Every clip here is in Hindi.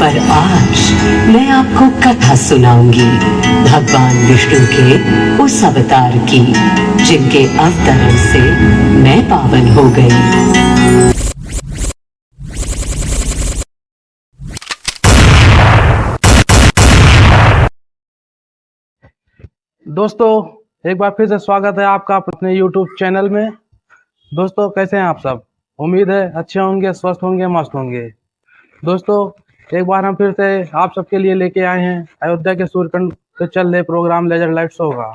पर आज मैं आपको कथा सुनाऊंगी भगवान विष्णु के उस अवतार की जिनके अवतरण से मैं पावन हो गई। दोस्तों एक बार फिर से स्वागत है आपका अपने YouTube चैनल में। दोस्तों कैसे हैं आप सब? उम्मीद है अच्छे होंगे, स्वस्थ होंगे, मस्त होंगे। दोस्तों एक बार हम फिर से आप सबके लिए लेके आए हैं अयोध्या के सूर्यकुंड पे चल रहे प्रोग्राम लेजर लाइट शो का।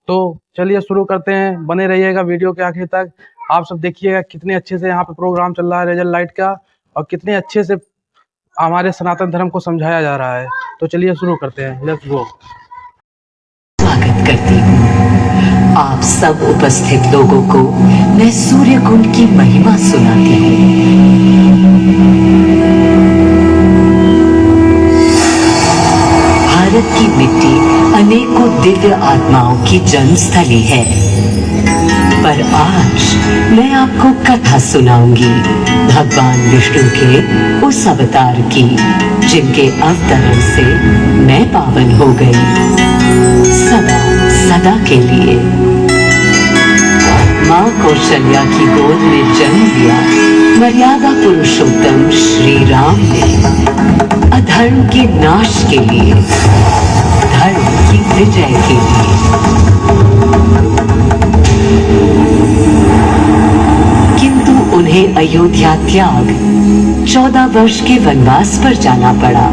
तो चलिए शुरू करते हैं, बने रहिएगा वीडियो के आखिर तक। आप सब देखिएगा कितने अच्छे से यहाँ पे प्रोग्राम चल रहा है लेजर लाइट का और कितने अच्छे से हमारे सनातन धर्म को समझाया जा रहा है। तो चलिए शुरू करते हैं, लेट्स गो। स्वागत करती हूँ आप सब उपस्थित लोगों को। मैं सूर्यकुंड की महिमा सुनाती हूँ। भारत की मिट्टी अनेकों दिव्य आत्माओं की जन्मस्थली है, पर आज मैं आपको कथा सुनाऊंगी भगवान विष्णु के उस अवतार की जिनके अवतरण से मैं पावन हो गई सदा सदा के लिए। माँ कौशल्या की गोद में जन्म लिया मर्यादा पुरुषोत्तम श्री राम ने अधर्म के नाश के लिए, धर्म की विजय के लिए। किंतु उन्हें अयोध्या त्याग 14 वर्ष के वनवास पर जाना पड़ा।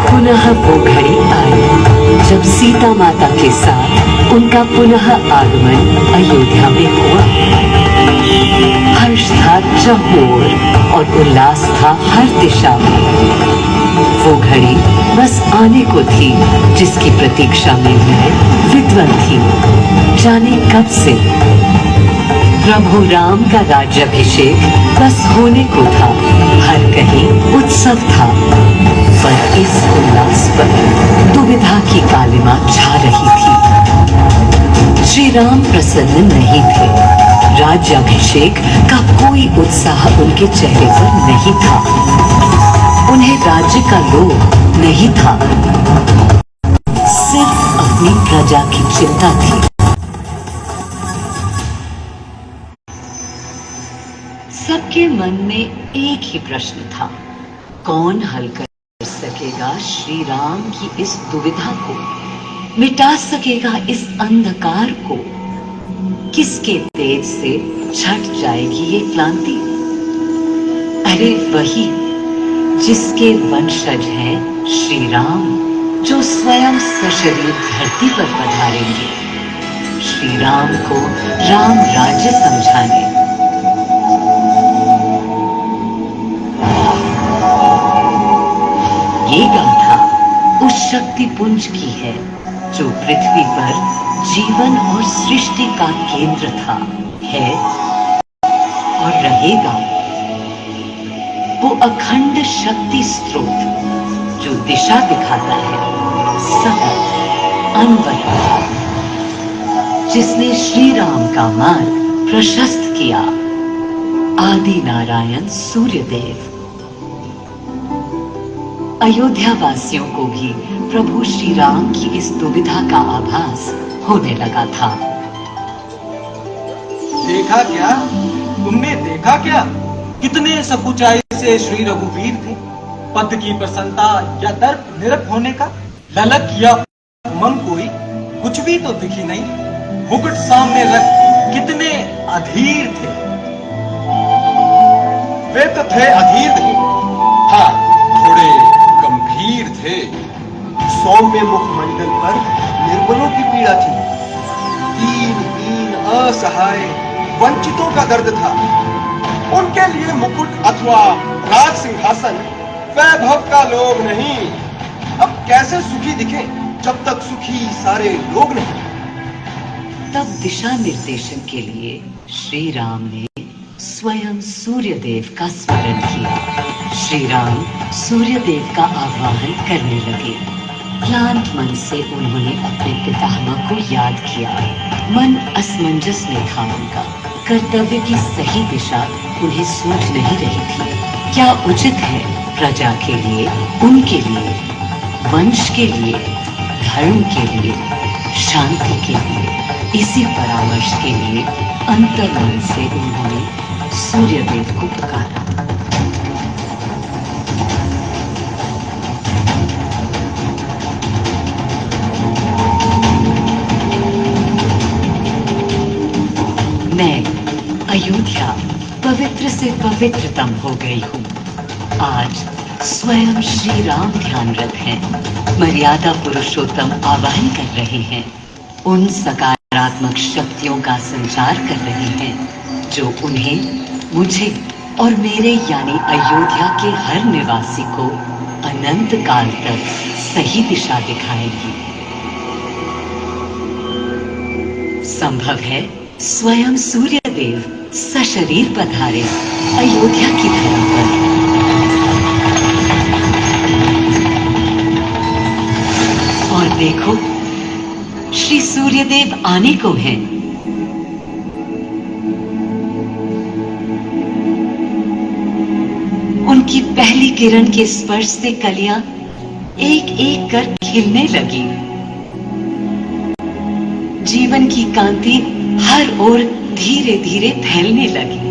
पुनः वो घड़ी आई जब सीता माता के साथ उनका पुनः आगमन अयोध्या में हुआ। हर्ष था चहुओर और उल्लास था हर दिशा में। वो घड़ी बस आने को थी जिसकी प्रतीक्षा में मैं विद्वान थी। जाने कब से प्रभु राम का राज्याभिषेक बस होने को था। हर कहीं उत्सव था, पर इस उल्लास पर दुविधा की कालिमा छा रही थी। श्री राम प्रसन्न नहीं थे। राज्याभिषेक का कोई उत्साह उनके चेहरे पर नहीं था। उन्हें राज्य का लोभ नहीं था, सिर्फ अपनी प्रजा की चिंता थी। सबके मन में एक ही प्रश्न था, कौन हल कर सकेगा श्री राम की इस दुविधा को, मिटा सकेगा इस अंधकार को। किसके तेज से छट जाएगी ये क्रांति? अरे वही जिसके वंशज हैं श्री राम, जो स्वयं सशरीर धरती पर पधारेंगे श्री राम को राम राज्य समझाने। ये गाथा उस शक्ति पुंज की है जो पृथ्वी पर जीवन और सृष्टि का केंद्र था, है और रहेगा। वो अखंड शक्ति स्रोत जो दिशा दिखाता है सतत अनवरत, जिसने श्री राम का मार्ग प्रशस्त किया। आदि नारायण सूर्यदेव। अयोध्या वासियों को भी प्रभु श्री राम की इस दुविधा का आभास होने लगा था। देखा क्या? तुमने देखा क्या? कितने सकुचाई से श्री रघुवीर थे। पद की प्रसन्नता या दर्प निरप होने का ललक या उमंग कोई कुछ भी तो दिखी नहीं। मुकुट सामने रख कितने अधीर थे। वे तो थे अधीर थे, हाँ थोड़े गंभीर थे। सौम्य मुखमंडल पर निर्बलों की पीड़ा थी। दीन असहाय वंचितों का दर्द था। उनके लिए मुकुट अथवा राज सिंहासन वैभव का लोभ नहीं। अब कैसे सुखी दिखे जब तक सुखी सारे लोग नहीं। तब दिशा निर्देशन के लिए श्री राम ने स्वयं सूर्यदेव का स्मरण किया। श्री राम सूर्यदेव का आह्वान करने लगे। क्लांत मन से उन्होंने अपने पितामह को याद किया। मन असमंजस में था उनका। कर्तव्य की सही दिशा उन्हें सूझ नहीं रही थी क्या उचित है प्रजा के लिए, उनके लिए, वंश के लिए, धर्म के लिए, शांति के लिए। इसी परामर्श के लिए अंतर्मन से उन्होंने सूर्यदेव को पुकारा। मैं अयोध्या पवित्र से पवित्रतम हो गई हूँ। आज स्वयं श्री राम ध्यानरत हैं, मर्यादा पुरुषोत्तम आवाहन कर रहे हैं, उन सकारात्मक शक्तियों का संचार कर रहे हैं जो उन्हें, मुझे और मेरे यानी अयोध्या के हर निवासी को अनंत काल तक सही दिशा दिखाएगी। संभव है स्वयं सूर्यदेव सशरीर पधारे अयोध्या की धरा पर। और देखो, श्री सूर्यदेव आने को हैं। उनकी पहली किरण के स्पर्श से कलियां एक एक कर खिलने लगी। जीवन की कांति हर ओर धीरे धीरे फैलने लगी।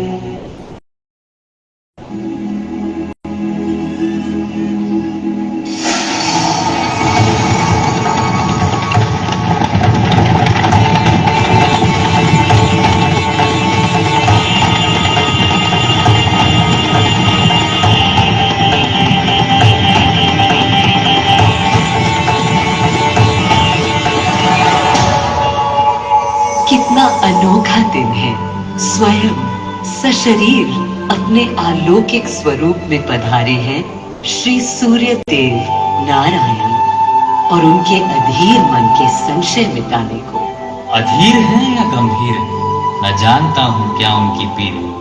कितना अनोखा दिन है। स्वयं सशरीर अपने अलौकिक स्वरूप में पधारे हैं श्री सूर्य देव नारायण, और उनके अधीर मन के संशय मिटाने को। अधीर है या गंभीर है, मैं जानता हूं क्या उनकी पीर है।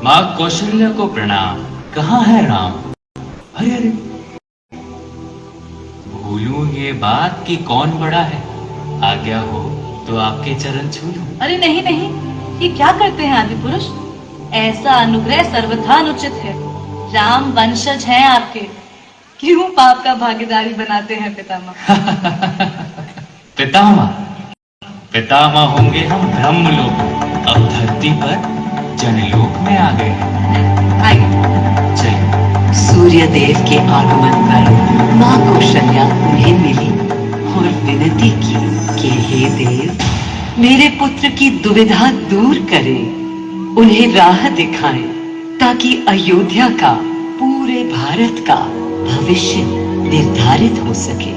माँ कौशल्या को प्रणाम। कहाँ है राम? अरे अरे, भूलूं ये बात कि कौन बड़ा है। आज्ञा हो तो आपके चरण छू लूं। अरे नहीं नहीं, ये क्या करते हैं आदि पुरुष? ऐसा अनुग्रह सर्वथा अनुचित है। राम वंशज हैं आपके, क्यों पाप का भागीदारी बनाते हैं पितामह? पितामह पितामह होंगे हम ब्रह्मलोक, अब धरती पर जनलोक में आ गए हैं। आइए। चलिए। सूर्यदेव के आगमन पर माँ कौशल्या उन्हें मिली और विनती की कि हे देव, मेरे पुत्र की दुविधा दूर करें, उन्हें राह दिखाएं, ताकि अयोध्या का, पूरे भारत का भविष्य निर्धारित हो सके।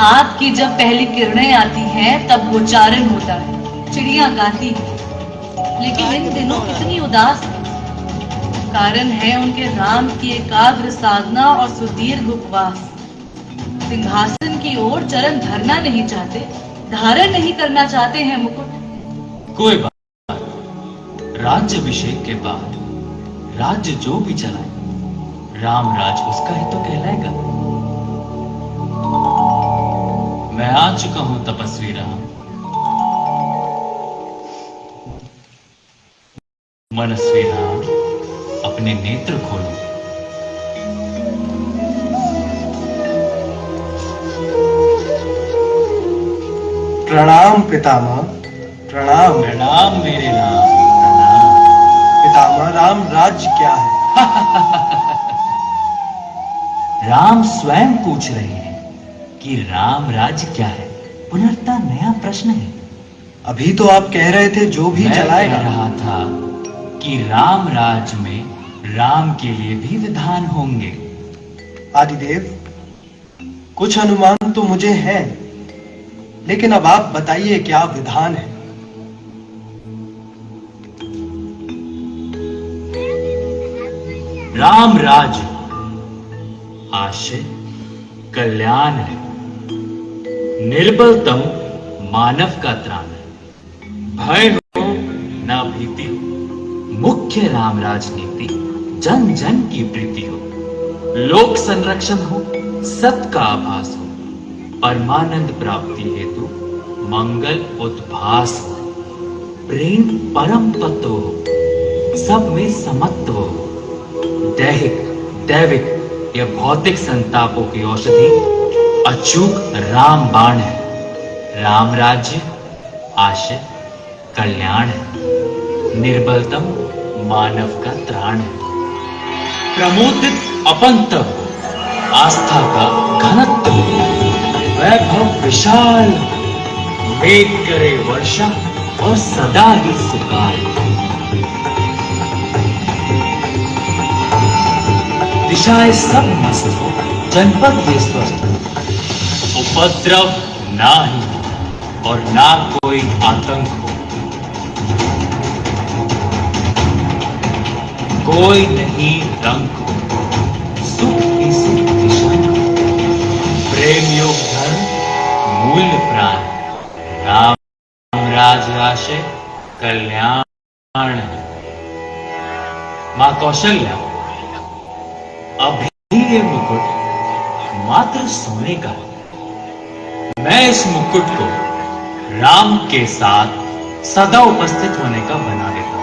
आपकी जब पहली किरणें आती हैं तब गोचारण होता है, चिड़िया गाती है, लेकिन इन दिनों कितनी उदास है। कारण है उनके राम की एकाग्र साधना और सुदीर्घ उपवास। सिंहासन की ओर चरण धरना नहीं चाहते, धारण नहीं करना चाहते हैं मुकुट। कोई बात, राज्य अभिषेक के बाद राज्य जो भी चलाए, राम राज उसका ही तो कहलाएगा। मैं आ चुका हूं तपस्वी राम। मनस्वी राम, अपने नेत्र खोलो। प्रणाम पितामह, प्रणाम। प्रणाम मेरे राम, प्रणाम। पितामह, राम राज्य क्या है? राम स्वयं पूछ रहे हैं कि राम राज्य क्या है। पुनर्ता नया प्रश्न है। अभी तो आप कह रहे थे जो भी मैं चलाएगा। कह रहा था कि राम राज्य में राम के लिए भी विधान होंगे। आदिदेव, कुछ अनुमान तो मुझे है, लेकिन अब आप बताइए क्या विधान है। राम राज्य आशय कल्याण है, निर्बलतम मानव का त्राण है। भय हो ना भीति हो, मुख्य राम राजनीति जन जन की प्रीति हो, लोक संरक्षण हो, सत का आभास हो, परमानंद प्राप्ति हेतु मंगल उद्भास हो, प्रेम परम तत्व हो, सब में समत्व हो। दैहिक दैविक या भौतिक संतापों की औषधि अचूक राम बाण है। राम राज्य आशय कल्याण है, निर्बलतम मानव का त्राण है। प्रमोदित अपंत आस्था का घनत्व, वैभव विशाल, मेघ करे वर्षा और सदा ही सुकाल। दिशाएं सब मस्त हो, जनपद ये स्वस्थ हो, उपद्रव ना ही हो और ना कोई आतंक हो। कोई नहीं रंग हो, सुख ही सुख निशान, प्रेम योग धर्म मूल प्राण, राम राज आशय कल्याण। मां कौशल्या, अभी ये मुकुट मात्र सोने का है। मैं इस मुकुट को राम के साथ सदा उपस्थित होने का बना देता हूं।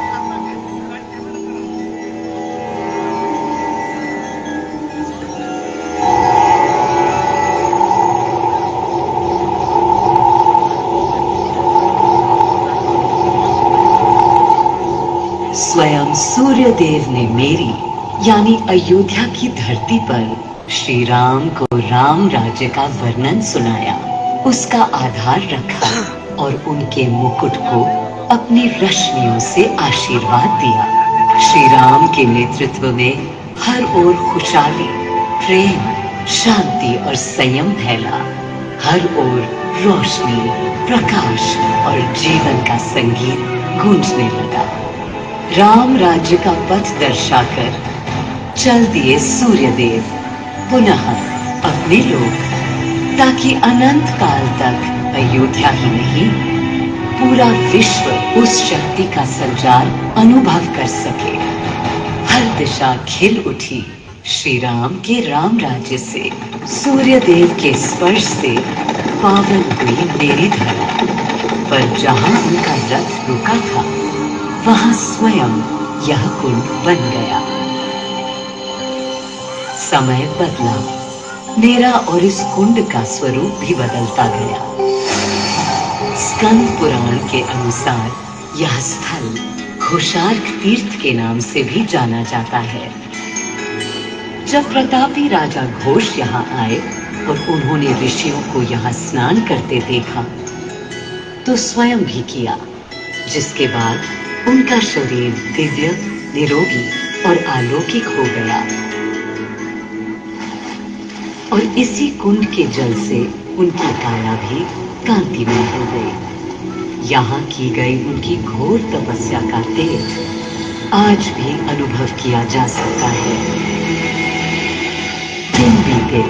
स्वयं सूर्यदेव ने मेरी यानी अयोध्या की धरती पर श्री राम को राम राज्य का वर्णन सुनाया, उसका आधार रखा और उनके मुकुट को अपनी रश्मियों से आशीर्वाद दिया। श्री राम के नेतृत्व में हर ओर खुशहाली, प्रेम, शांति और संयम फैला। हर ओर रोशनी, प्रकाश और जीवन का संगीत गूंजने लगा। राम राज्य का पथ दर्शाकर चल दिए सूर्यदेव पुनः अपने लोक, ताकि अनंत काल तक अयोध्या ही नहीं पूरा विश्व उस शक्ति का संचार अनुभव कर सके। हर दिशा खिल उठी श्री राम के राम राज्य से। सूर्यदेव के स्पर्श से पावन हुई मेरी धरा, पर जहां उनका रथ रुका था वहां स्वयं यह कुंड बन गया। समय बदला, मेरा और इस कुंड का स्वरूप भी बदलता गया। स्कंद पुराण के अनुसार यह स्थल घोषार्क तीर्थ के नाम से भी जाना जाता है। जब प्रतापी राजा घोष यहाँ आए और उन्होंने ऋषियों को यहाँ स्नान करते देखा तो स्वयं भी किया, जिसके बाद उनका शरीर दिव्य, निरोगी और अलौकिक हो गया। और इसी कुंड के जल से उनकी काया भी कांतिमय हो गई। यहाँ की गई उनकी घोर तपस्या का तेज आज भी अनुभव किया जा सकता है। दिन बीते,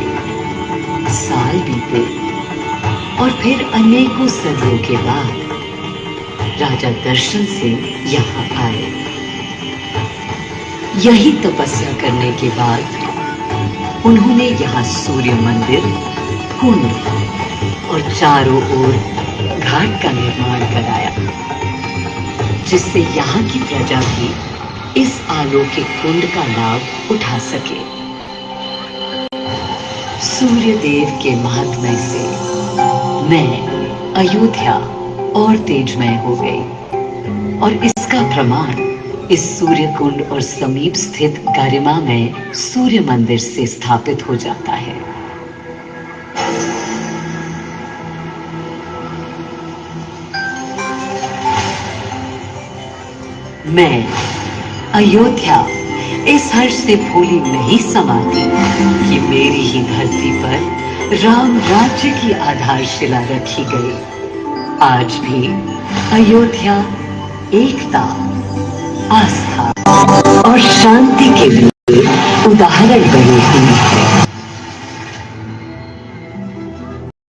साल बीते और फिर अनेकों सदियों के बाद राजा दर्शन से यहाँ आए। यही तपस्या करने के बाद उन्होंने यहाँ सूर्य मंदिर, कुंड और चारों ओर घाट का निर्माण कराया, जिससे यहाँ की प्रजा भी इस अलौकिक कुंड का लाभ उठा सके। सूर्यदेव के महात्म्य से मैं अयोध्या और तेजमय हो गई, और इसका प्रमाण इस सूर्य कुंड और समीप स्थित गरिमा में सूर्य मंदिर से स्थापित हो जाता है। मैं अयोध्या इस हर्ष से भूली नहीं समाती कि मेरी ही धरती पर राम राज्य की आधारशिला रखी गई। आज भी अयोध्या एकता, आस्था और शांति के लिए उदाहरण बनी हुई है।